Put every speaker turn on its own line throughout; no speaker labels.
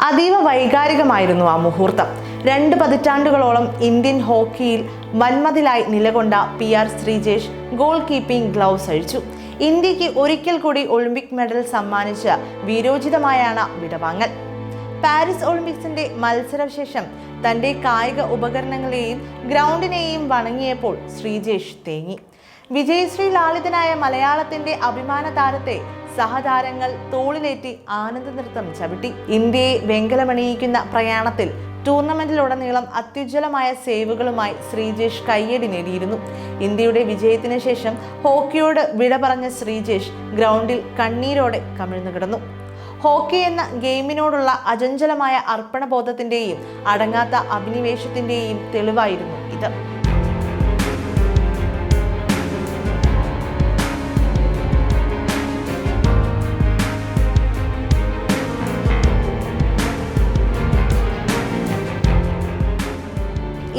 അതീവ വൈകാരികമായിരുന്നു ആ മുഹൂർത്തം. 2 പതിറ്റാണ്ടുകളോളം ഇന്ത്യൻ ഹോക്കിയിൽ വൻമതിലായി നിലകൊണ്ട PR Sreejesh goal keeping gloves അഴിച്ചു. ഇന്ത്യക്ക് ഒരിക്കൽ കൂടി ഒളിമ്പിക് മെഡൽ സമ്മാനിച്ച വീരോചിതമായാണ് വിടവാങ്ങൽ. പാരീസ് ഒളിമ്പിക്സിന്റെ മത്സരശേഷം തന്റെ കായിക ഉപകരണങ്ങളെയും ഗ്രൗണ്ടിനെയും വണങ്ങിയപ്പോൾ ശ്രീജേഷ് തേങ്ങി. വിജയശ്രീ ലാളിതനായ മലയാളത്തിന്റെ അഭിമാന താരത്തെ സഹതാരങ്ങൾ തോളിലേറ്റി ആനന്ദ നൃത്തം ചവിട്ടി. ഇന്ത്യയെ വെങ്കലമണിയിക്കുന്ന പ്രയാണത്തിൽ ടൂർണമെന്റിലുടനീളം അത്യുജ്വലമായ സേവുകളുമായി ശ്രീജേഷ് കയ്യടി നേടിയിരുന്നു. ഇന്ത്യയുടെ വിജയത്തിന് ശേഷം ഹോക്കിയോട് വിട പറഞ്ഞ ശ്രീജേഷ് ഗ്രൗണ്ടിൽ കണ്ണീരോടെ കമിഴ്ന്നു കിടന്നു. ഹോക്കി എന്ന ഗെയിമിനോടുള്ള അചഞ്ചലമായ അർപ്പണബോധത്തിന്റെയും അടങ്ങാത്ത അഭിനിവേശത്തിന്റെയും തെളിവായിരുന്നു ഇത്.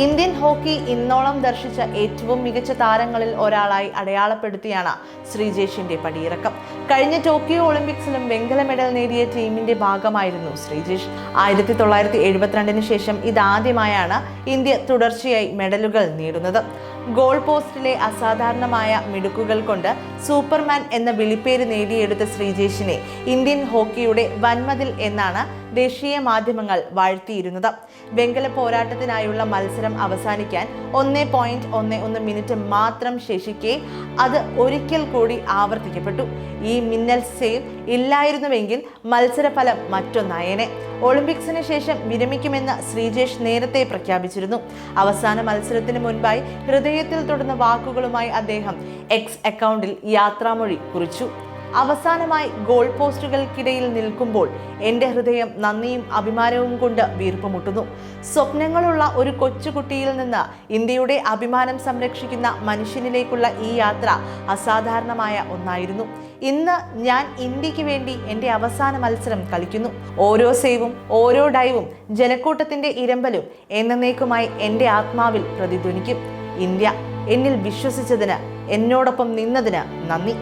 ഇന്ത്യൻ ഹോക്കി ഇന്നോളം ദർശിച്ച ഏറ്റവും മികച്ച താരങ്ങളിൽ ഒരാളായി അടയാളപ്പെടുത്തിയാണ് ശ്രീജേഷിന്റെ പടിയിറക്കം. കഴിഞ്ഞ ടോക്കിയോ ഒളിമ്പിക്സിലും വെങ്കല മെഡൽ നേടിയ ടീമിന്റെ ഭാഗമായിരുന്നു ശ്രീജേഷ്. 1972 ശേഷം ഇതാദ്യമായാണ് ഇന്ത്യ തുടർച്ചയായി മെഡലുകൾ നേടുന്നത്. ഗോൾ പോസ്റ്റിലെ അസാധാരണമായ മിടുക്കുകൾ കൊണ്ട് സൂപ്പർമാൻ എന്ന വിളിപ്പേര് നേടിയെടുത്ത ശ്രീജേഷിനെ ഇന്ത്യൻ ഹോക്കിയുടെ വൻമതിൽ എന്നാണ് ദേശീയ മാധ്യമങ്ങൾ വാഴ്ത്തിയിരുന്നത്. വെങ്കല പോരാട്ടത്തിനായുള്ള മത്സരം അവസാനിക്കാൻ 1.11 മിനിറ്റ് മാത്രം ശേഷിക്കെ അത് ഒരിക്കൽ കൂടി ആവർത്തിക്കപ്പെട്ടു. ഈ മിന്നൽ സേവ് ഇല്ലായിരുന്നുവെങ്കിൽ മത്സരഫലം മറ്റൊന്നായേനെ. ഒളിമ്പിക്സിന് ശേഷം വിരമിക്കുമെന്ന് ശ്രീജേഷ് നേരത്തെ പ്രഖ്യാപിച്ചിരുന്നു. അവസാന മത്സരത്തിന് മുൻപായി ഹൃദയത്തിൽ തൊടുന്ന വാക്കുകളുമായി അദ്ദേഹം എക്സ് അക്കൗണ്ടിൽ യാത്രാമൊഴി കുറിച്ചു. അവസാനമായി ഗോൾ പോസ്റ്റുകൾക്കിടയിൽ നിൽക്കുമ്പോൾ എൻ്റെ ഹൃദയം നന്ദിയും അഭിമാനവും കൊണ്ട് വീർപ്പുമുട്ടുന്നു. സ്വപ്നങ്ങളുള്ള ഒരു കൊച്ചുകുട്ടിയിൽ നിന്ന് ഇന്ത്യയുടെ അഭിമാനം സംരക്ഷിക്കുന്ന മനുഷ്യനിലേക്കുള്ള ഈ യാത്ര അസാധാരണമായ ഒന്നായിരുന്നു. ഇന്ന് ഞാൻ ഇന്ത്യക്ക് വേണ്ടി എൻ്റെ അവസാന മത്സരം കളിക്കുന്നു. ഓരോ സേവും ഓരോ ഡൈവും ജനക്കൂട്ടത്തിൻ്റെ ഇരമ്പലും എന്നേക്കുമായി എൻ്റെ ആത്മാവിൽ പ്രതിധ്വനിക്കും. ഇന്ത്യ, എന്നിൽ വിശ്വസിച്ചതിന്, എന്നോടൊപ്പം നിന്നതിന് നന്ദി.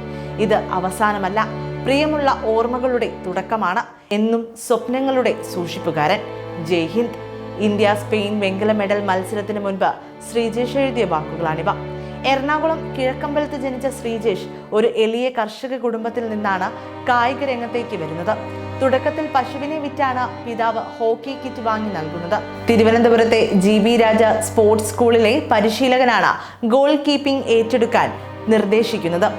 ഇത് അവസാനമല്ല, പ്രിയമുള്ള ഓർമ്മകളുടെ തുടക്കമാണ്. എന്നും സ്വപ്നങ്ങളുടെ സൂക്ഷിപ്പുകാരൻ. ജയ് ഹിന്ദ്. ഇന്ത്യ സ്പെയിൻ വെങ്കല മെഡൽ മത്സരത്തിന് മുൻപ് ശ്രീജേഷ് എഴുതിയ വാക്കുകളാണിവ. എറണാകുളം കിഴക്കമ്പലത്ത് ജനിച്ച ശ്രീജേഷ് ഒരു എളിയ കർഷക കുടുംബത്തിൽ നിന്നാണ് കായിക രംഗത്തേക്ക് വരുന്നത്. തുടക്കത്തിൽ പശുവിനെ വിറ്റാണ് പിതാവ് ഹോക്കി കിറ്റ് വാങ്ങി നൽകുന്നത്. തിരുവനന്തപുരത്തെ GB രാജ സ്പോർട്സ് സ്കൂളിലെ പരിശീലകനാണ് ഗോൾ കീപ്പിംഗ് ഏറ്റെടുക്കാൻ നിർദ്ദേശിക്കുന്നത്.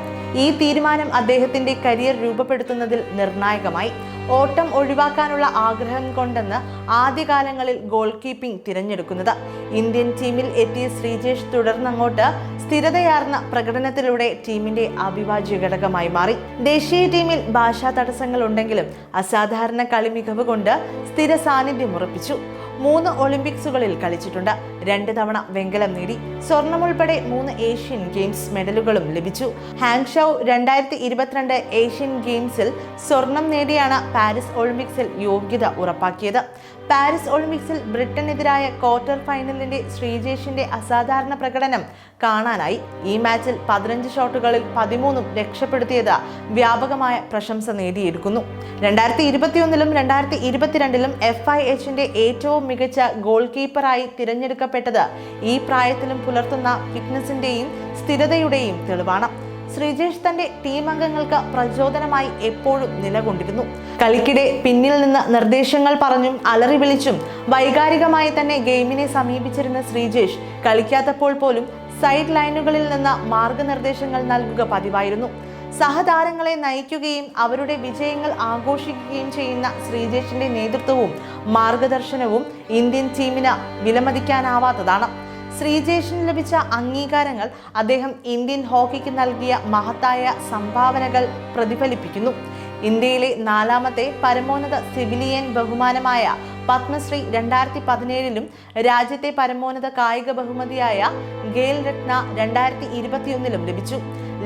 ഈ തീരുമാനം അദ്ദേഹത്തിന്റെ കരിയർ രൂപപ്പെടുത്തുന്നതിൽ നിർണായകമായി. ഓട്ടം ഒഴിവാക്കാനുള്ള ആഗ്രഹം കൊണ്ടെന്ന് ആദ്യകാലങ്ങളിൽ ഗോൾ കീപ്പിംഗ് തിരഞ്ഞെടുക്കുന്നത്. ഇന്ത്യൻ ടീമിൽ എത്തിയ ശ്രീജേഷ് തുടർന്നങ്ങോട്ട് സ്ഥിരതയാർന്ന പ്രകടനത്തിലൂടെ ടീമിന്റെ അവിഭാജ്യ ഘടകമായി മാറി. ദേശീയ ടീമിൽ ഭാഷാ തടസ്സങ്ങൾ ഉണ്ടെങ്കിലും അസാധാരണ കളി മികവ് കൊണ്ട് സ്ഥിര സാന്നിധ്യം ഉറപ്പിച്ചു. 3 ഒളിമ്പിക്സുകളിൽ കളിച്ചിട്ടുണ്ട്. 2 തവണ വെങ്കലം നേടി. സ്വർണം ഉൾപ്പെടെ 3 ഏഷ്യൻ ഗെയിംസ് മെഡലുകളും ലഭിച്ചു. ഹാങ്ഷൗ 2022 ഏഷ്യൻ ഗെയിംസിൽ സ്വർണം നേടിയാണ് പാരീസ് ഒളിമ്പിക്സിൽ യോഗ്യത ഉറപ്പാക്കിയത്. പാരീസ് ഒളിമ്പിക്സിൽ ബ്രിട്ടനെതിരായ ക്വാർട്ടർ ഫൈനലിന്റെ ശ്രീജേഷിന്റെ അസാധാരണ പ്രകടനം കാണാനായി. ഈ മാച്ചിൽ 15 ഷോട്ടുകളിൽ 13 രക്ഷപ്പെടുത്തിയത് വ്യാപകമായ പ്രശംസ നേടിയെടുക്കുന്നു. 2021 2022 FIHന്റെ ഏറ്റവും മികച്ച ഗോൾ കീപ്പറായി തിരഞ്ഞെടുക്കപ്പെട്ടത് ഈ പ്രായത്തിലും പുലർത്തുന്ന ഫിറ്റ്നസിന്റെയും സ്ഥിരതയുടെയും തെളിവാണ്. ശ്രീജേഷ് തന്റെ ടീം അംഗങ്ങൾക്ക് പ്രചോദനമായി എപ്പോഴും നിലകൊണ്ടിരുന്നു. കളിക്കിടെ പിന്നിൽ നിന്ന് നിർദ്ദേശങ്ങൾ പറഞ്ഞും അലറി വിളിച്ചും വൈകാരികമായി തന്നെ ഗെയിമിനെ സമീപിച്ചിരുന്ന ശ്രീജേഷ് കളിക്കാത്തപ്പോൾ പോലും സൈഡ് ലൈനുകളിൽ നിന്ന് മാർഗനിർദ്ദേശങ്ങൾ നൽകുക പതിവായിരുന്നു. സഹതാരങ്ങളെ നയിക്കുകയും അവരുടെ വിജയങ്ങൾ ആഘോഷിക്കുകയും ചെയ്യുന്ന ശ്രീജേഷിന്റെ നേതൃത്വവും മാർഗദർശനവും ഇന്ത്യൻ ടീമിന് വിലമതിക്കാനാവാത്തതാണ്. ശ്രീജേഷിന് ലഭിച്ച അംഗീകാരങ്ങൾ അദ്ദേഹം ഇന്ത്യൻ ഹോക്കിക്ക് നൽകിയ മഹത്തായ സംഭാവനകൾ പ്രതിഫലിപ്പിക്കുന്നു. ഇന്ത്യയിലെ 4ാമത്തെ പരമോന്നത സിവിലിയൻ ബഹുമാനമായ പത്മശ്രീ 2017 രാജ്യത്തെ പരമോന്നത കായിക ബഹുമതിയായ ഖേൽ രത്ന 2021 ലഭിച്ചു.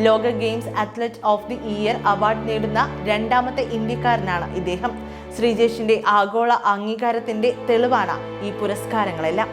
ലോക games athlete of the year award നേടുന്ന 2ാമത്തെ ഇന്ത്യക്കാരനാണ് ഇദ്ദേഹം. ശ്രീജേഷിന്റെ ആഗോള അംഗീകാരത്തിന്റെ തെളിവാണ് ഈ പുരസ്കാരങ്ങളെല്ലാം.